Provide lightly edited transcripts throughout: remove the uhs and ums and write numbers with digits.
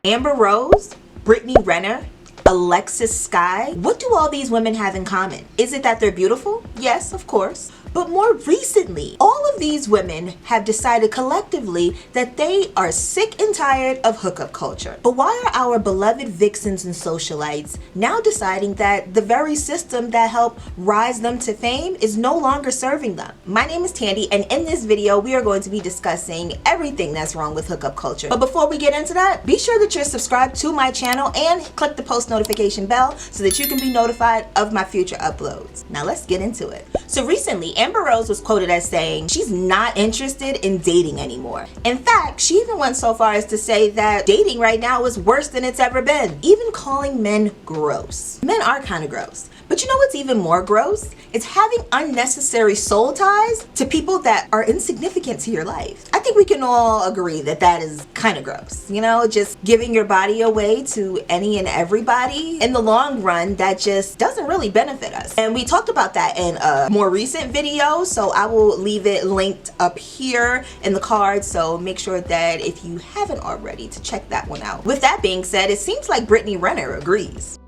Amber Rose, Brittany Renner, Alexis Sky. What do all these women have in common? Is it that they're beautiful? Yes, of course. But more recently, all of these women have decided collectively that they are sick and tired of hookup culture. But why are our beloved vixens and socialites now deciding that the very system that helped rise them to fame is no longer serving them? My name is Tandy, and in this video, we are going to be discussing everything that's wrong with hookup culture. But before we get into that, be sure that you're subscribed to my channel and click the post notification bell so that you can be notified of my future uploads. Now let's get into it. So recently, Amber Rose was quoted as saying she's not interested in dating anymore. In fact, she even went so far as to say that dating right now is worse than it's ever been, even calling men gross. Men are kind of gross. But you know what's even more gross? It's having unnecessary soul ties to people that are insignificant to your life. I think we can all agree that that is kind of gross. You know, just giving your body away to any and everybody. In the long run, that just doesn't really benefit us. And we talked about that in a more recent video, so I will leave it linked up here in the card, so make sure that if you haven't already to check that one out. With that being said, it seems like Brittany Renner agrees.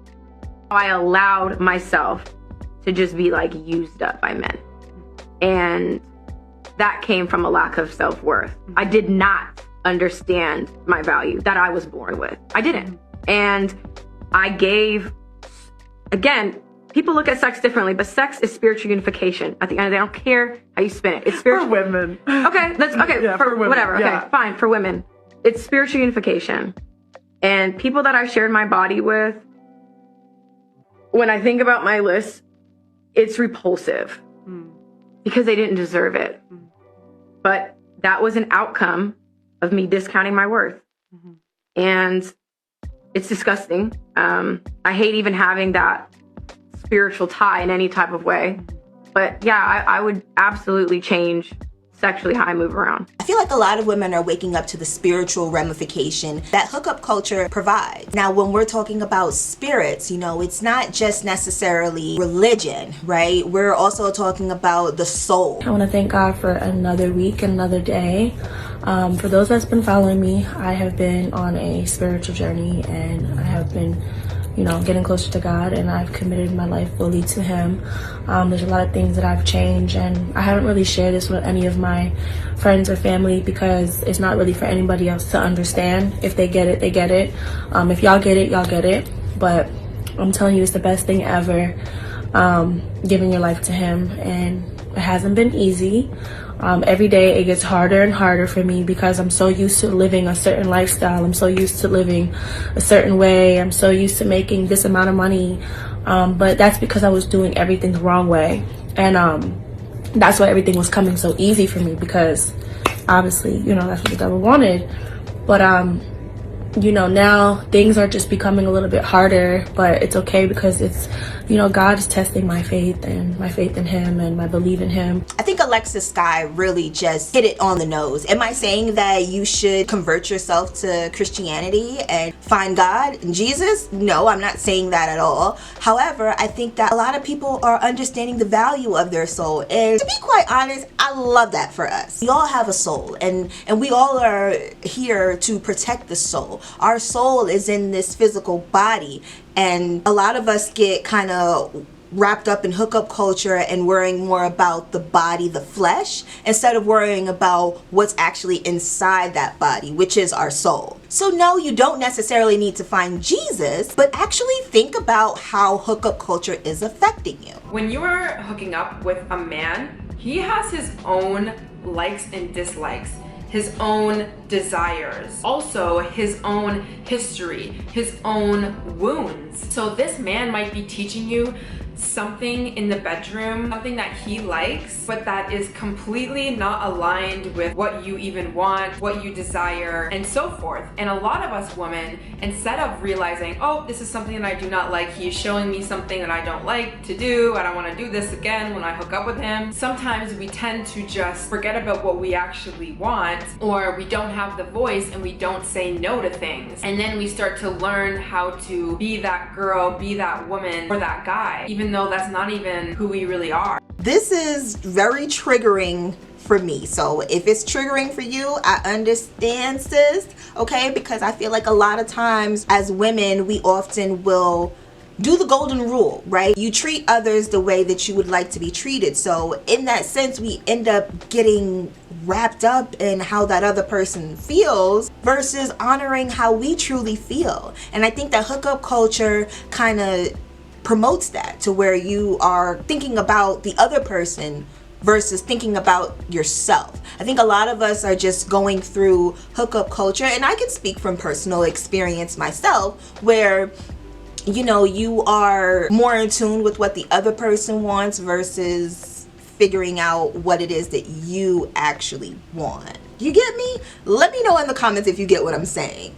I allowed myself to just be like used up by men, and that came from a lack of self-worth. I did not understand my value that I was born with. I didn't. And I gave, again, people look at sex differently, but sex is spiritual unification. At the end of the day, I don't care how you spin it. It's spiritual. For women. Okay, that's okay. Yeah, for women. Whatever. Yeah. Okay, fine. For women, it's spiritual unification. And people that I shared my body with, when I think about my list, it's repulsive because they didn't deserve it. But that was an outcome of me discounting my worth. And it's disgusting. I hate even having that spiritual tie in any type of way. But yeah, I would absolutely change sexually how I move around. I feel like a lot of women are waking up to the spiritual ramification that hookup culture provides. Now, when we're talking about spirits, you know, it's not just necessarily religion, right? We're also talking about the soul. I want to thank God for another week, another day. For those that's been following me, I have been on a spiritual journey, and I have been, you know, getting closer to God, and I've committed my life fully to Him. There's a lot of things that I've changed, and I haven't really shared this with any of my friends or family because it's not really for anybody else to understand. If they get it, they get it. If y'all get it, y'all get it. But I'm telling you, it's the best thing ever, giving your life to Him, and it hasn't been easy. Every day it gets harder and harder for me because I'm so used to living a certain lifestyle. I'm so used to living a certain way. I'm so used to making this amount of money. But that's because I was doing everything the wrong way. And that's why everything was coming so easy for me, because obviously, you know, that's what the devil wanted. But you know, now things are just becoming a little bit harder, but it's okay because it's, you know, God is testing my faith and my faith in Him and my belief in Him. I think Alexis Sky really just hit it on the nose. Am I saying that you should convert yourself to Christianity and find God and Jesus? No, I'm not saying that at all. However, I think that a lot of people are understanding the value of their soul. And to be quite honest, I love that for us. We all have a soul, and we all are here to protect the soul. Our soul is in this physical body, and a lot of us get kind of wrapped up in hookup culture and worrying more about the body, the flesh, instead of worrying about what's actually inside that body, which is our soul. So no, you don't necessarily need to find Jesus, but actually think about how hookup culture is affecting you. When you are hooking up with a man, he has his own likes and dislikes, his own desires, also his own history, his own wounds. So this man might be teaching you something in the bedroom, something that he likes, but that is completely not aligned with what you even want, what you desire, and so forth. And a lot of us women, instead of realizing, oh, this is something that I do not like, he's showing me something that I don't like to do, I don't want to do this again when I hook up with him, sometimes we tend to just forget about what we actually want, or we don't have the voice and we don't say no to things. And then we start to learn how to be that girl, be that woman, or that guy, even though that's not even who we really are. This is very triggering for me. So if it's triggering for you, I understand, sis, okay? Because I feel like a lot of times as women, we often will do the golden rule, right? You treat others the way that you would like to be treated. So in that sense, we end up getting wrapped up in how that other person feels versus honoring how we truly feel. And I think that hookup culture kind of promotes that, to where you are thinking about the other person versus thinking about yourself. I think a lot of us are just going through hookup culture, and I can speak from personal experience myself, where you know, you are more in tune with what the other person wants versus figuring out what it is that you actually want. You get me? Let me know in the comments if you get what I'm saying.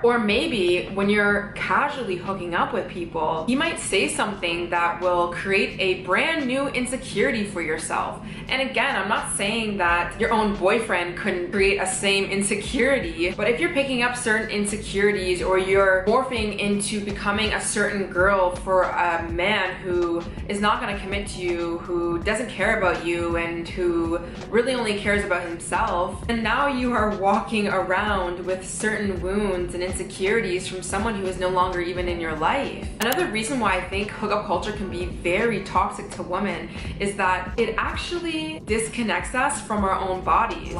Or maybe when you're casually hooking up with people, you might say something that will create a brand new insecurity for yourself. And again, I'm not saying that your own boyfriend couldn't create a same insecurity, but if you're picking up certain insecurities or you're morphing into becoming a certain girl for a man who is not going to commit to you, who doesn't care about you, and who really only cares about himself, and now you are walking around with certain wounds and insecurities from someone who is no longer even in your life. Another reason why I think hookup culture can be very toxic to women is that it actually disconnects us from our own bodies.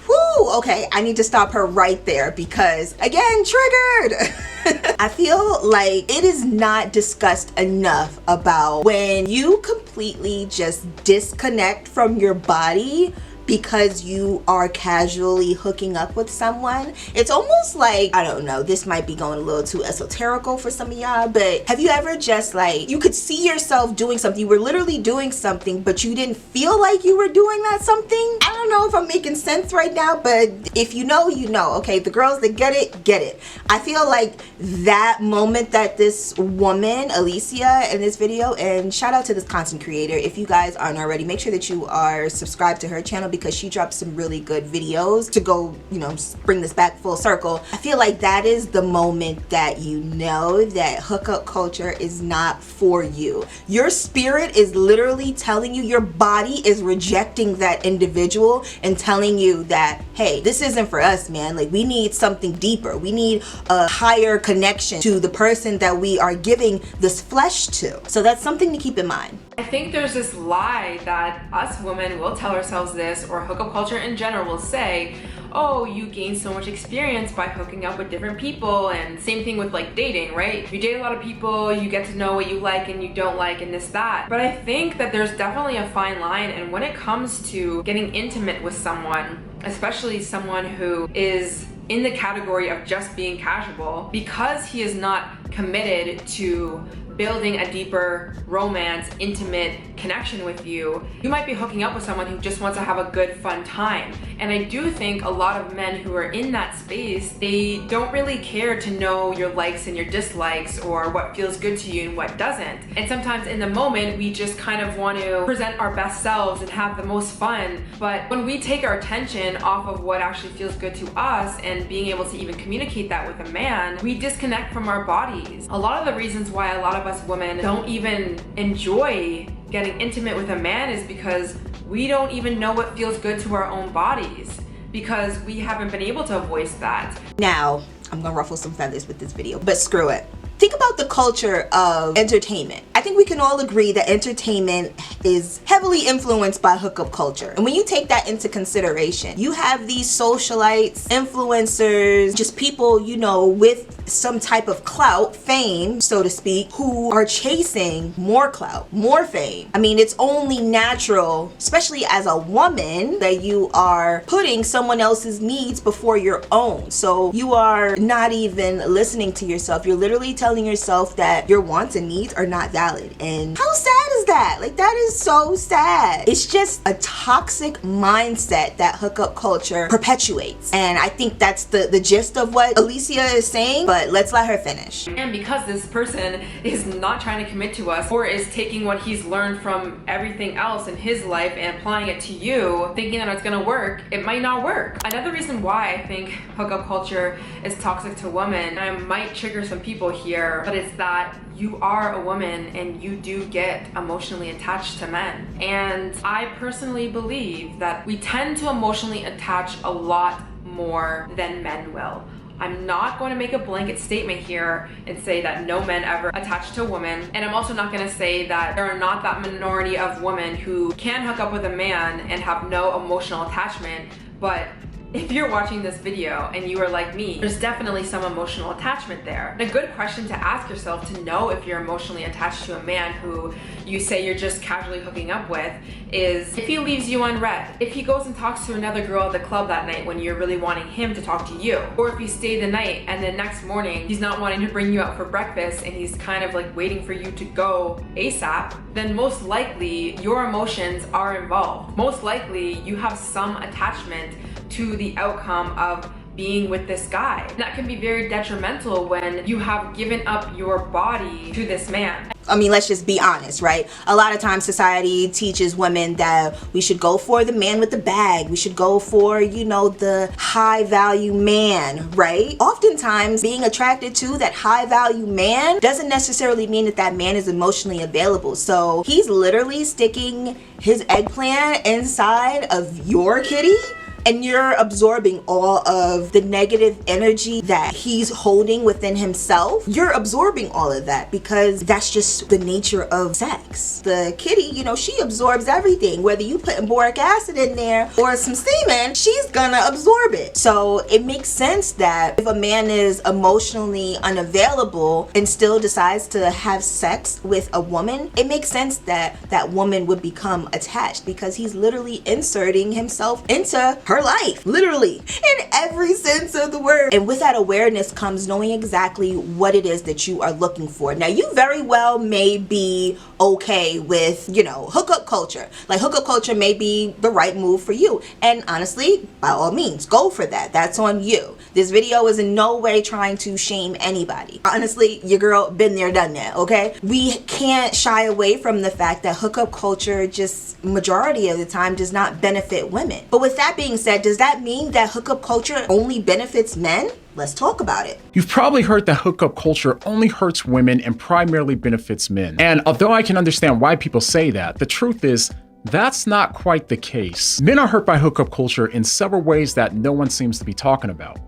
Whoo, okay, I need to stop her right there because, again, triggered. I feel like it is not discussed enough about when you completely just disconnect from your body because you are casually hooking up with someone. It's almost like, I don't know, this might be going a little too esoterical for some of y'all, but have you ever just like, you could see yourself doing something, you were literally doing something, but you didn't feel like you were doing that something? I don't know if I'm making sense right now, but if you know, you know, okay? The girls that get it, get it. I feel like that moment that this woman, Alicia, in this video, and shout out to this content creator, if you guys aren't already, make sure that you are subscribed to her channel because she dropped some really good videos to go, you know, bring this back full circle. I feel like that is the moment that you know that hookup culture is not for you. Your spirit is literally telling you, your body is rejecting that individual and telling you that, hey, this isn't for us, man. Like, we need something deeper. We need a higher connection to the person that we are giving this flesh to. So that's something to keep in mind. I think there's this lie that us women will tell ourselves this, or hookup culture in general will say, oh, you gain so much experience by hooking up with different people, and same thing with like dating, right? You date a lot of people, you get to know what you like and you don't like and this, that. But I think that there's definitely a fine line, and when it comes to getting intimate with someone, especially someone who is in the category of just being casual, because he is not committed to building a deeper romance, intimate connection with you, you might be hooking up with someone who just wants to have a good, fun time. And I do think a lot of men who are in that space, they don't really care to know your likes and your dislikes, or what feels good to you and what doesn't. And sometimes in the moment, we just kind of want to present our best selves and have the most fun. But when we take our attention off of what actually feels good to us and being able to even communicate that with a man, we disconnect from our bodies. A lot of the reasons why a lot of us women don't even enjoy getting intimate with a man is because we don't even know what feels good to our own bodies, because we haven't been able to voice that. Now, I'm gonna ruffle some feathers with this video, but screw it. Think about the culture of entertainment. I think we can all agree that entertainment is heavily influenced by hookup culture. And when you take that into consideration, you have these socialites, influencers, just people, you know, with some type of clout, fame, so to speak, who are chasing more clout, more fame. I mean, it's only natural, especially as a woman, that you are putting someone else's needs before your own. So you are not even listening to yourself. You're literally telling yourself that your wants and needs are not valid. And how sad is that? Like, that is so sad. It's just a toxic mindset that hookup culture perpetuates. And I think that's the gist of what Alicia is saying, but let's let her finish. And because this person is not trying to commit to us, or is taking what he's learned from everything else in his life and applying it to you, thinking that it's gonna work, it might not work. Another reason why I think hookup culture is toxic to women, and I might trigger some people here, but it's that you are a woman and you do get emotionally attached to men. And I personally believe that we tend to emotionally attach a lot more than men will. I'm not going to make a blanket statement here and say that no men ever attach to a woman. And I'm also not going to say that there are not that minority of women who can hook up with a man and have no emotional attachment. But if you're watching this video and you are like me, there's definitely some emotional attachment there. And a good question to ask yourself to know if you're emotionally attached to a man who you say you're just casually hooking up with is if he leaves you unread, if he goes and talks to another girl at the club that night when you're really wanting him to talk to you, or if he stayed the night and the next morning he's not wanting to bring you out for breakfast and he's kind of like waiting for you to go ASAP, then most likely your emotions are involved. Most likely you have some attachment to the outcome of being with this guy. And that can be very detrimental when you have given up your body to this man. I mean, let's just be honest, right? A lot of times society teaches women that we should go for the man with the bag. We should go for, you know, the high value man, right? Oftentimes being attracted to that high value man doesn't necessarily mean that that man is emotionally available. So he's literally sticking his eggplant inside of your kitty, and you're absorbing all of the negative energy that he's holding within himself. You're absorbing all of that because that's just the nature of sex. The kitty, you know, she absorbs everything. Whether you put boric acid in there or some semen, she's gonna absorb it. So it makes sense that if a man is emotionally unavailable and still decides to have sex with a woman, it makes sense that that woman would become attached because he's literally inserting himself into her life, literally, in every sense of the word. And with that awareness comes knowing exactly what it is that you are looking for. Now, you very well may be okay with, you know, hookup culture. Like, hookup culture may be the right move for you. And honestly, by all means, go for that. That's on you. This video is in no way trying to shame anybody. Honestly, your girl been there, done that, okay? We can't shy away from the fact that hookup culture just majority of the time does not benefit women. But with that being said, does that mean that hookup culture only benefits men? Let's talk about it. You've probably heard that hookup culture only hurts women and primarily benefits men. And although I can understand why people say that, the truth is, that's not quite the case. Men are hurt by hookup culture in several ways that no one seems to be talking about.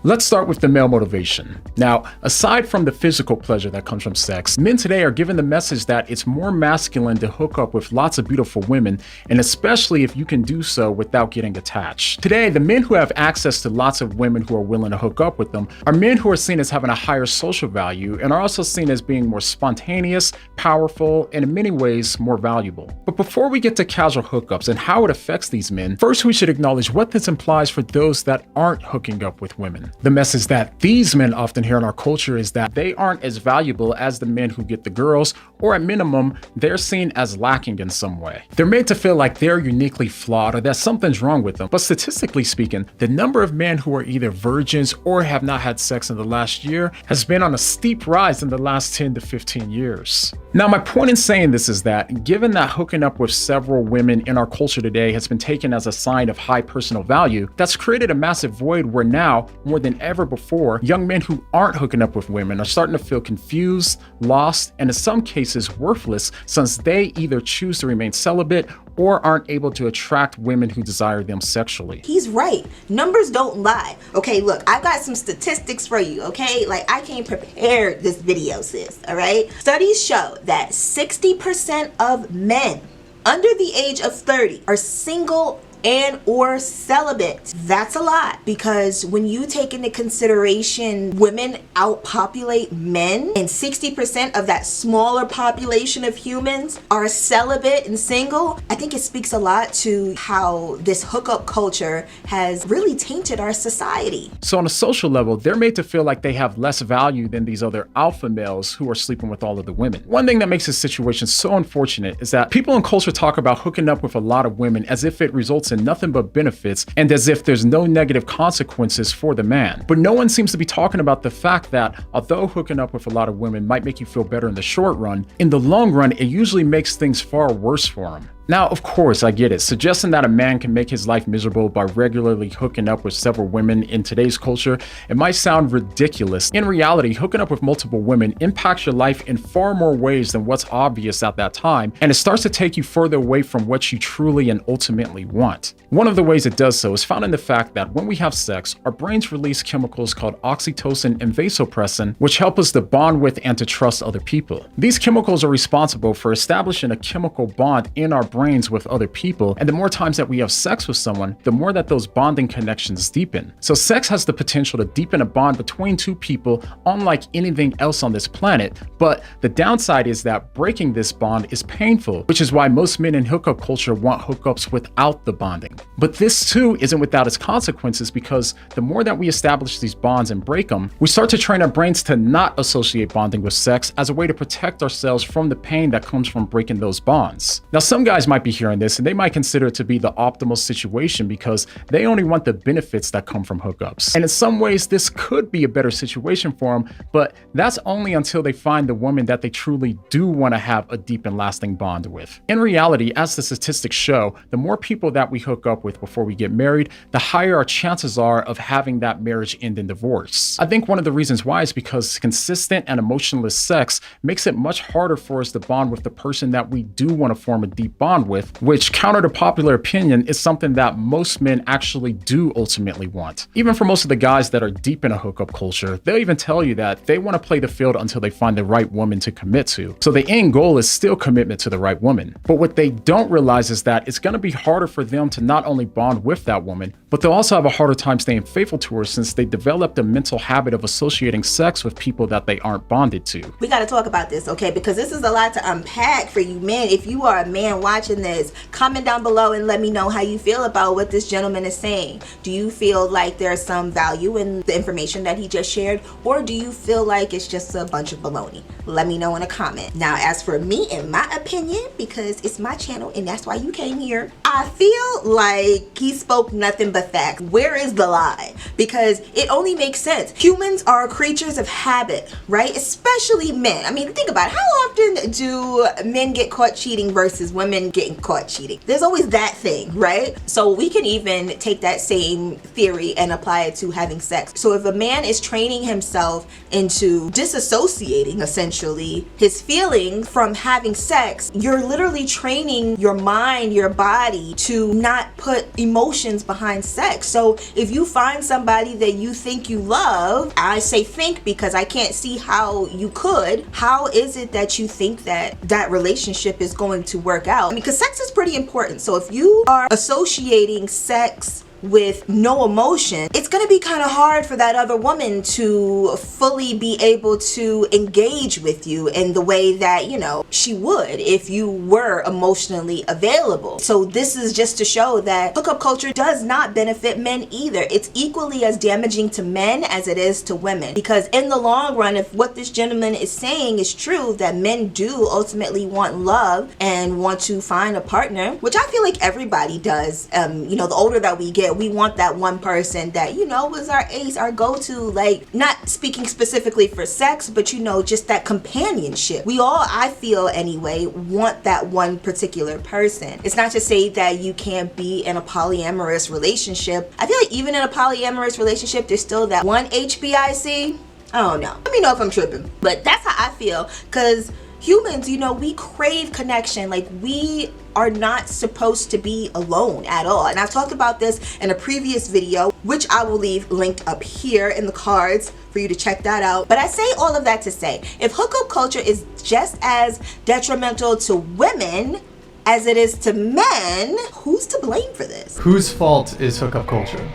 Let's start with the male motivation. Now, aside from the physical pleasure that comes from sex, men today are given the message that it's more masculine to hook up with lots of beautiful women, and especially if you can do so without getting attached. Today, the men who have access to lots of women who are willing to hook up with them are men who are seen as having a higher social value and are also seen as being more spontaneous, powerful, and in many ways more valuable. But before we get to casual hookups and how it affects these men, first we should acknowledge what this implies for those that aren't hooking up with women. The message that these men often hear in our culture is that they aren't as valuable as the men who get the girls, or at minimum, they're seen as lacking in some way. They're made to feel like they're uniquely flawed or that something's wrong with them. But statistically speaking, the number of men who are either virgins or have not had sex in the last year has been on a steep rise in the last 10 to 15 years. Now, my point in saying this is that given that hooking up with several women in our culture today has been taken as a sign of high personal value, that's created a massive void where now, more than ever before, young men who aren't hooking up with women are starting to feel confused, lost, and in some cases worthless, since they either choose to remain celibate or aren't able to attract women who desire them sexually. He's right. Numbers don't lie. Okay, look, I've got some statistics for you, okay? Like, I came prepared this video, sis, all right? Studies show that 60% of men under the age of 30 are single and or celibate. That's a lot, because when you take into consideration women outpopulate men, and 60% of that smaller population of humans are celibate and single, I think it speaks a lot to how this hookup culture has really tainted our society. So on a social level, they're made to feel like they have less value than these other alpha males who are sleeping with all of the women. One thing that makes this situation so unfortunate is that people in culture talk about hooking up with a lot of women as if it results in nothing but benefits and as if there's no negative consequences for the man. But no one seems to be talking about the fact that although hooking up with a lot of women might make you feel better in the short run, in the long run, it usually makes things far worse for them. Now, of course, I get it. Suggesting that a man can make his life miserable by regularly hooking up with several women in today's culture, it might sound ridiculous. In reality, hooking up with multiple women impacts your life in far more ways than what's obvious at that time, and it starts to take you further away from what you truly and ultimately want. One of the ways it does so is found in the fact that when we have sex, our brains release chemicals called oxytocin and vasopressin, which help us to bond with and to trust other people. These chemicals are responsible for establishing a chemical bond in our brains with other people, and the more times that we have sex with someone, the more that those bonding connections deepen. So sex has the potential to deepen a bond between two people unlike anything else on this planet, but the downside is that breaking this bond is painful, which is why most men in hookup culture want hookups without the bonding. But this too isn't without its consequences, because the more that we establish these bonds and break them, we start to train our brains to not associate bonding with sex as a way to protect ourselves from the pain that comes from breaking those bonds. Now, some guys might be hearing this and they might consider it to be the optimal situation because they only want the benefits that come from hookups. And in some ways, this could be a better situation for them, but that's only until they find the woman that they truly do want to have a deep and lasting bond with. In reality, as the statistics show, the more people that we hook up with before we get married, the higher our chances are of having that marriage end in divorce. I think one of the reasons why is because consistent and emotionless sex makes it much harder for us to bond with the person that we do want to form a deep bond with, which, counter to popular opinion, is something that most men actually do ultimately want. Even for most of the guys that are deep in a hookup culture, they'll even tell you that they want to play the field until they find the right woman to commit to. So the end goal is still commitment to the right woman. But what they don't realize is that it's going to be harder for them to not only bond with that woman, but they'll also have a harder time staying faithful to her since they developed a mental habit of associating sex with people that they aren't bonded to. We got to talk about this, okay? Because this is a lot to unpack for you men. If you are a man watching this, comment down below and let me know how you feel about what this gentleman is saying. Do you feel like there's some value in the information that he just shared, or do you feel like it's just a bunch of baloney? Let me know in a comment. Now, as for me, in my opinion, because it's my channel and that's why you came here, I feel like he spoke nothing but facts. Where is the lie? Because it only makes sense. Humans are creatures of habit, right? Especially men. I mean, think about it. How often do men get caught cheating versus women getting caught cheating? There's always that thing, right? So we can even take that same theory and apply it to having sex. So if a man is training himself into disassociating essentially his feelings from having sex, you're literally training your mind, your body to not put emotions behind sex. So if you find somebody that you think you love, I say think because I can't see how you could, how is it that you think that that relationship is going to work out? I mean, because sex is pretty important. So if you are associating sex with no emotion, it's going to be kind of hard for that other woman to fully be able to engage with you in the way that, you know, she would if you were emotionally available. So this is just to show that hookup culture does not benefit men either. It's equally as damaging to men as it is to women, because in the long run, if what this gentleman is saying is true, that men do ultimately want love and want to find a partner, which I feel like everybody does. You know, the older that we get, we want that one person that, you know, was our ace, our go-to, like, not speaking specifically for sex, but, you know, just that companionship. We all, I feel anyway, want that one particular person. It's not to say that you can't be in a polyamorous relationship. I feel like even in a polyamorous relationship, there's still that one HBIC. I don't know. Let me know if I'm tripping. But that's how I feel, because humans, you know, we crave connection. Like, we are not supposed to be alone at all. And I've talked about this in a previous video, which I will leave linked up here in the cards for you to check that out. But I say all of that to say, if hookup culture is just as detrimental to women as it is to men, who's to blame for this? Whose fault is hookup culture?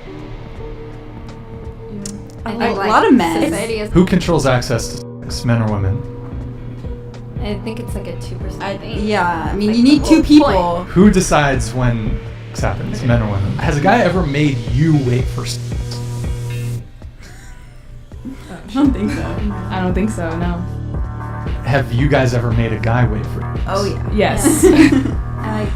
A lot of men. Who controls access to sex, men or women? I think it's like a 2% thing. Yeah, I mean, you need two people. Who decides when sex happens, men or women? Has a guy ever made you wait for sex? I don't think so. I don't think so, no. Have you guys ever made a guy wait for sex? Oh, yeah. Yes.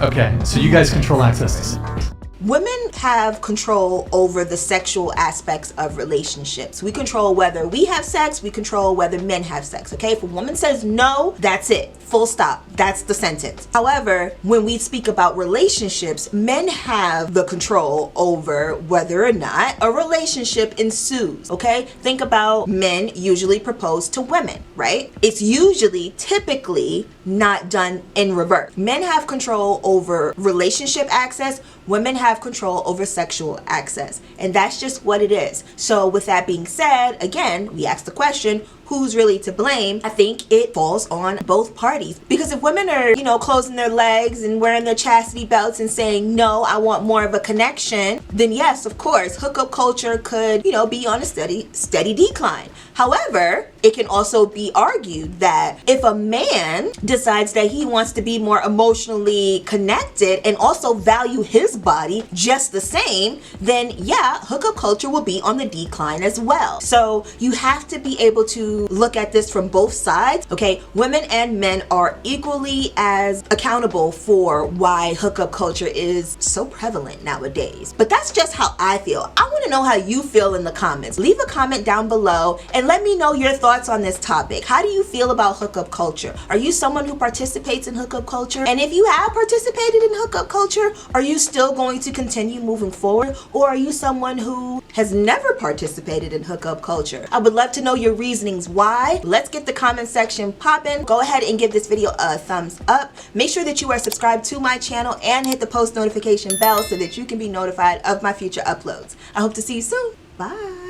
Okay, so you guys control access to sex. women have control over the sexual aspects of relationships. We control whether we have sex, we control whether men have sex, okay? If a woman says no, that's it. Full stop. That's the sentence. However, when we speak about relationships, men have the control over whether or not a relationship ensues, okay? Think about men usually propose to women, right? It's usually, typically, not done in reverse. Men have control over relationship access, women have control over sexual access, and that's just what it is. So with that being said, again, we ask the question, who's really to blame? I think it falls on both parties, because if women are, you know, closing their legs and wearing their chastity belts and saying, no, I want more of a connection, then yes, of course, hookup culture could, you know, be on a steady decline. However, it can also be argued that if a man decides that he wants to be more emotionally connected and also value his body just the same, then yeah, hookup culture will be on the decline as well. So you have to be able to look at this from both sides, okay? Women and men are equally as accountable for why hookup culture is so prevalent nowadays. But that's just how I feel. I want to know how you feel in the comments. Leave a comment down below and let me know your thoughts on this topic. How do you feel about hookup culture? Are you someone who participates in hookup culture? And if you have participated in hookup culture, are you still going to continue moving forward? Or are you someone who has never participated in hookup culture? I would love to know your reasonings why. Let's get the comment section popping. Go ahead and give this video a thumbs up. Make sure that you are subscribed to my channel and hit the post notification bell so that you can be notified of my future uploads. I hope to see you soon. Bye.